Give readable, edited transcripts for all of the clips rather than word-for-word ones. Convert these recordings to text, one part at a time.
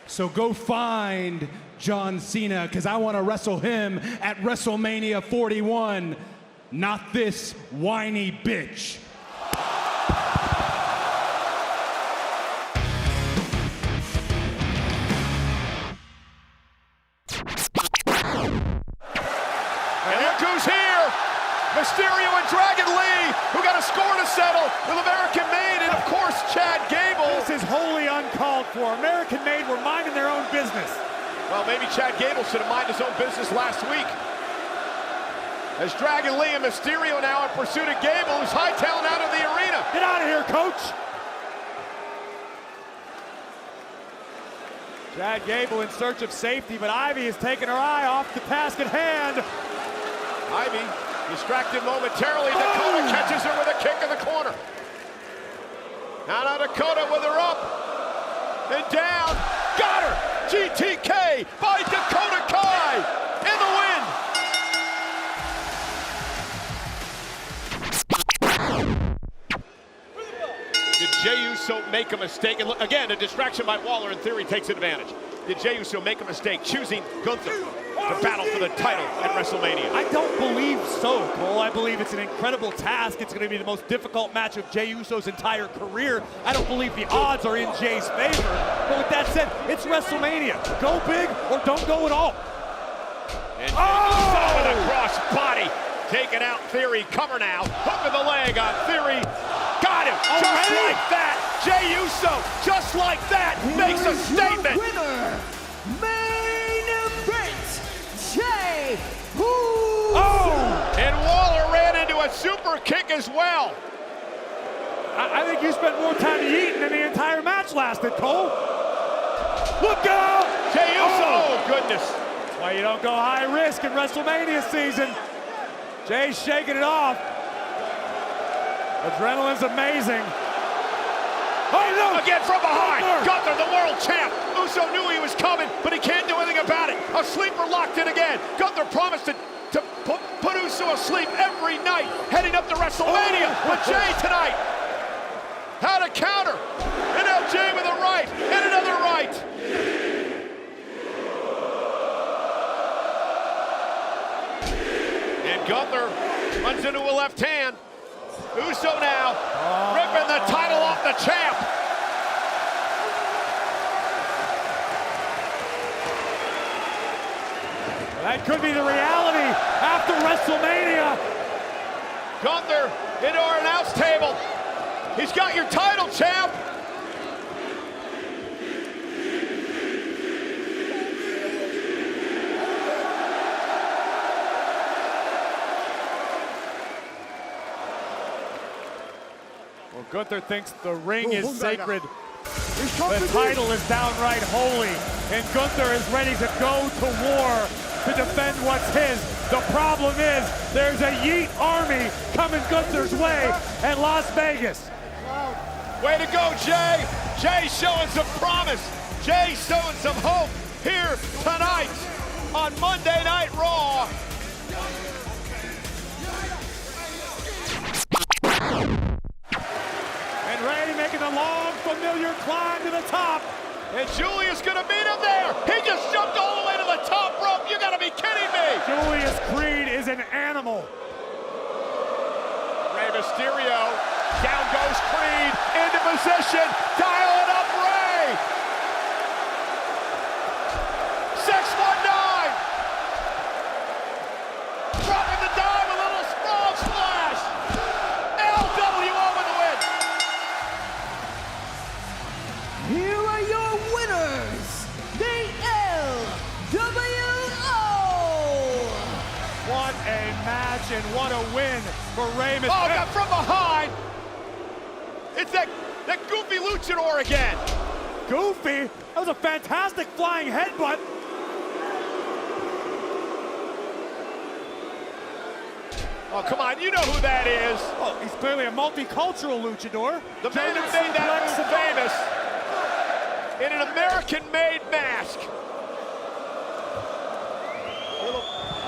So go find John Cena, because I want to wrestle him at WrestleMania 41, not this whiny bitch. And look who's here! Mysterio and Dragon Lee, who got a score to settle with American Made, and of course, Chad Gable. This is wholly uncalled for. American Made were minding their own business. Well, maybe Chad Gable should have minded his own business last week. As Dragon Lee and Mysterio now in pursuit of Gable, who's hightailing out of the arena. Get out of here, coach! Chad Gable in search of safety, but Ivy has taken her eye off the task at hand. Ivy distracted momentarily. Dakota catches her with a kick in the corner. Now Dakota with her up and down. Got her! GTK by Dakota Kai in the win. Did Jey Uso make a mistake? And look, again, a distraction by Waller in theory takes advantage. Did Jey Uso make a mistake choosing Gunther to battle for the title at WrestleMania? I don't believe so, Cole. I believe it's an incredible task. It's going to be the most difficult match of Jey Uso's entire career. I don't believe the odds are in Jey's favor. But with that said, it's WrestleMania. Go big or don't go at all. And Uso with a cross body. Taking out Theory. Cover now. Hook of the leg on Theory. Got him. Just like that. Jey Uso, just like that, makes a statement. Winner, main event, Jey Uso. Oh! And Waller ran into a super kick as well. I think you spent more time eating than the entire match lasted, Cole. Look out! Jey Uso, oh goodness. That's why you don't go high risk in WrestleMania season. Jey's shaking it off. Adrenaline's amazing. Oh no! Again from behind. Gunther, the world champ. Uso knew he was coming, but he can't do anything about it. A sleeper locked in again. Gunther promised to put Uso asleep every night heading up to WrestleMania. But Jey tonight had a counter. And now Jey with a right and another right. And Gunther runs into a left hand. Uso now ripping the title off the champ. That could be the reality after WrestleMania. Gunther into our announce table. He's got your title, champ. Well, Gunther thinks the ring is sacred. The title is downright holy, and Gunther is ready to go to war to defend what's his. The problem is there's a Yeet army coming Gunther's way at Las Vegas. Way to go, Jey. Jey showing some promise. Jey showing some hope here tonight on Monday Night Raw. And Ray making a long, familiar climb to the top. And Julius gonna meet him there. He just jumped all the way to the top rope. You gotta be kidding me. Julius Creed is an animal. Rey Mysterio, down goes Creed, into position, dial it up, Rey. 619. Dropping the dime, a little frog splash. LWO with the win. Here are your winners, the LWO. What a match and what a win for Rey Mysterio. Oh, got from behind. It's that goofy luchador again. Goofy? That was a fantastic flying headbutt. Oh, come on, you know who that is. Oh, he's clearly a multicultural luchador. The man who made that move famous in an American-made mask.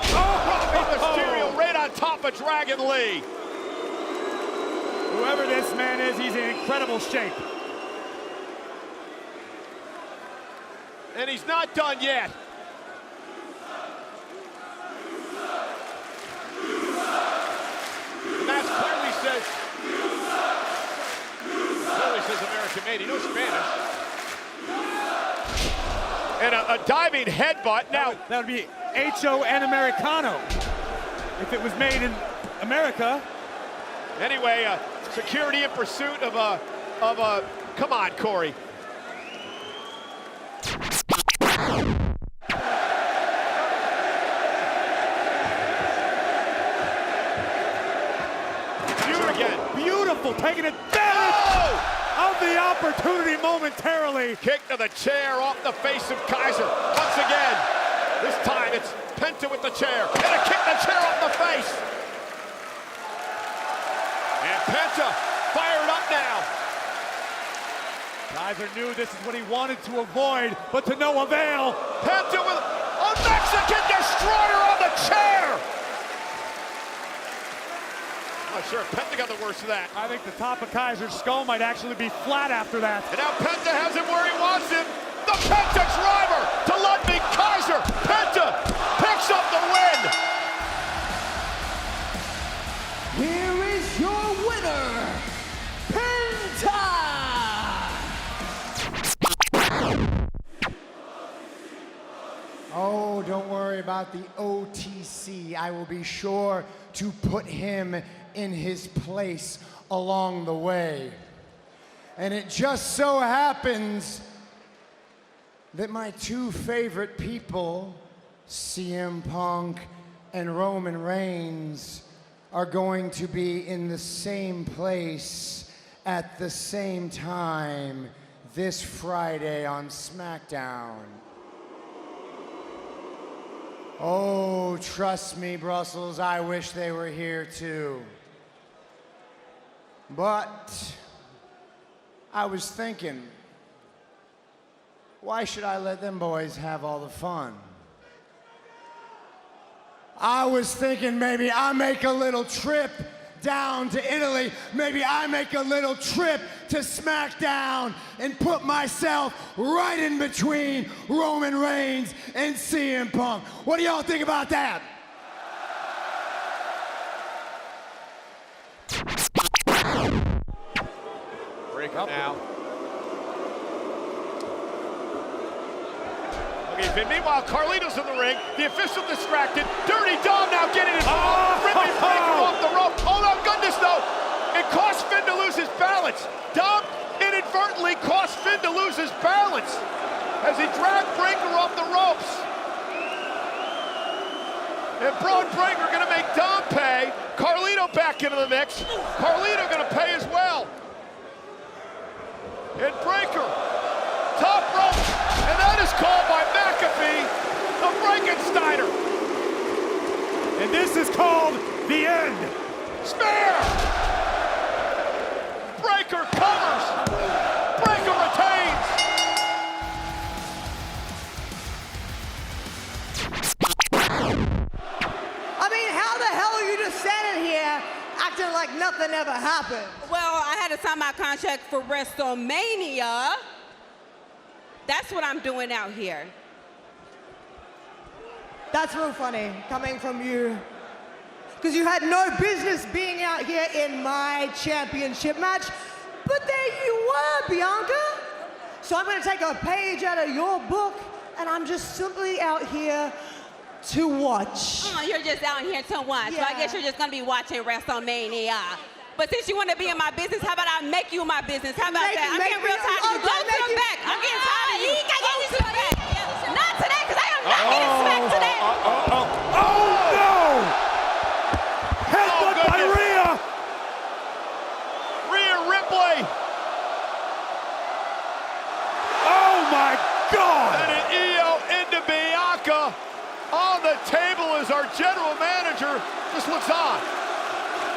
Dropping Mysterio right on top of Dragon Lee. Whoever this man is, he's in incredible shape. And he's not done yet. The mask clearly says American made. He knows Spanish. And a diving headbutt. Now that would be H-O-N Americano if it was made in America. Anyway, security in pursuit of a come on, Corey. Beautiful, taking advantage of the opportunity momentarily. Kick to the chair off the face of Kaiser. Once again, this time it's Penta with the chair. And a kick to the chair off the face. And Penta fired up now. Kaiser knew this is what he wanted to avoid, but to no avail. Penta with a Mexican destroyer on the chair. I'm not sure if Penta got the worst of that. I think the top of Kaiser's skull might actually be flat after that. And now Penta has him where he wants him. The Penta driver to Ludwig Kaiser. Penta picks up the win. Here is your winner, Penta! Oh, don't worry about the OTC. I will be sure to put him in his place along the way. And it just so happens that my two favorite people, CM Punk and Roman Reigns, are going to be in the same place at the same time this Friday on SmackDown. Oh, trust me, Brussels, I wish they were here too. But I was thinking, why should I let them boys have all the fun? I was thinking maybe I make a little trip down to Italy. Maybe I make a little trip to SmackDown and put myself right in between Roman Reigns and CM Punk. What do y'all think about that? Break it now. Okay, meanwhile, Carlito's in the ring. The official distracted. Dirty Dom now getting involved. Ripping Breaker off the rope. Oh, no, goodness, though. It cost Finn to lose his balance. Dom inadvertently cost Finn to lose his balance as he dragged Breaker off the ropes. And Braun Breaker gonna make Dom pay. Carlito back into the mix. Carlito gonna pay as well. And Breaker, top rope, and that is called by McAfee, the Frankensteiner. And this is called the end. Spear! Breaker covers. Breaker retains. I mean, how the hell are you just standing here acting like nothing ever happened? Well, I had to sign my contract for WrestleMania. That's what I'm doing out here. That's real funny coming from you. Because you had no business being out here in my championship match, but there you were, Bianca. So I'm going to take a page out of your book, and I'm just simply out here to watch. Oh, you're just out here to watch. Yeah. So I guess you're just going to be watching WrestleMania. But since you want to be in my business, how about I make you my business? How about that? I'm getting real tired of you. Go to the back. I'm getting tired of you. Go to the back. Not today, because I am not getting smacked today. Oh, no! Headbutt by Rhea! Rhea Ripley. Oh, my God! And an EO into Bianca. On the table is our general manager. Just looks on.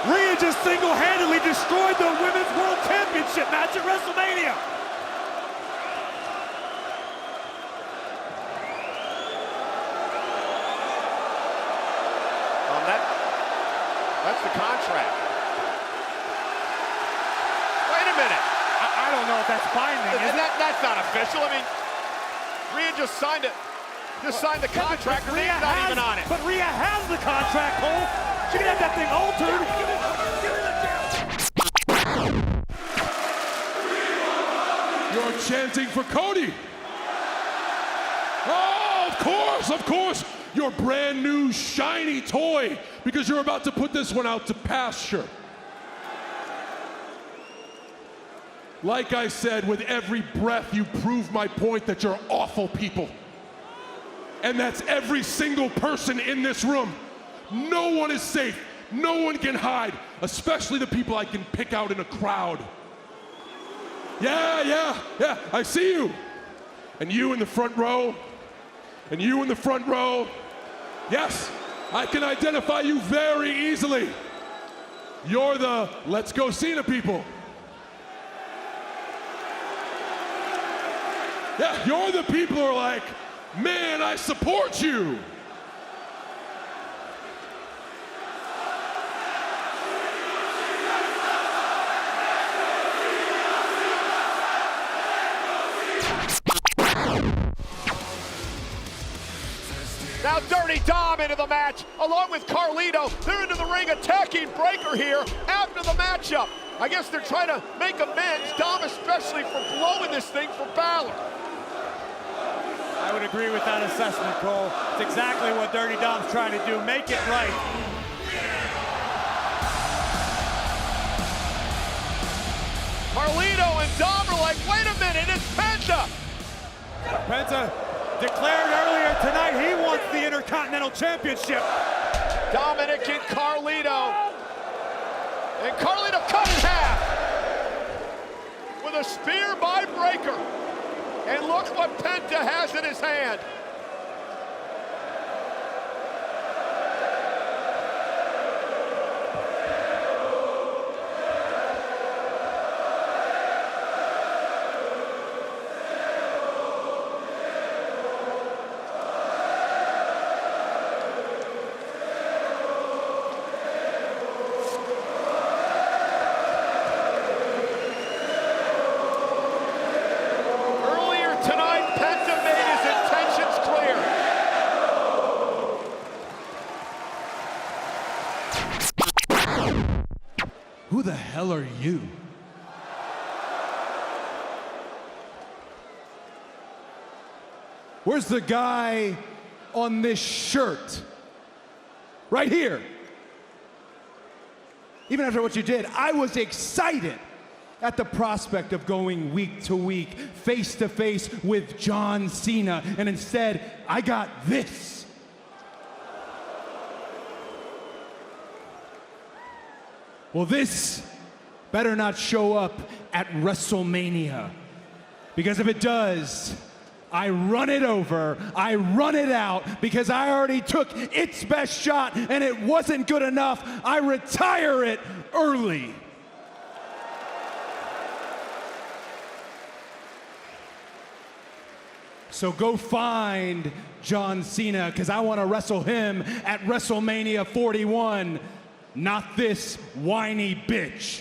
Rhea just single-handedly destroyed the Women's World Championship match at WrestleMania. That's the contract. Wait a minute. I don't know if that's binding, is it? That's not official. I mean, Rhea just signed it. Just signed the contract. Her name's not even on it. But Rhea has the contract, Cole. She can have that thing altered. You're chanting for Cody. Oh, of course. Your brand new shiny toy, because you're about to put this one out to pasture. Like I said, with every breath you prove my point that you're awful people. And that's every single person in this room. No one is safe. No one can hide, especially the people I can pick out in a crowd. Yeah, I see you. And you in the front row. And you in the front row. Yes, I can identify you very easily. You're the Let's Go Cena people. Yeah, you're the people who are like, man, I support you. Now Dirty Dom into the match, along with Carlito. They're into the ring attacking Breakker here after the matchup. I guess they're trying to make amends, Dom especially, for blowing this thing for Balor. I would agree with that assessment, Cole. It's exactly what Dirty Dom's trying to do. Make it right. Carlito and Dom are like, wait a minute, it's Penta. Penta declared earlier tonight he wants the Intercontinental Championship. Dominic and Carlito. And Carlito cut in half with a spear by Breakker. And look what Penta has in his hand. Who the hell are you? Where's the guy on this shirt? Right here. Even after what you did, I was excited at the prospect of going week to week, face to face with John Cena, and instead, I got this. Well, this better not show up at WrestleMania, because if it does, I run it over, I run it out, because I already took its best shot and it wasn't good enough. I retire it early. So go find John Cena, because I want to wrestle him at WrestleMania 41. Not this whiny bitch.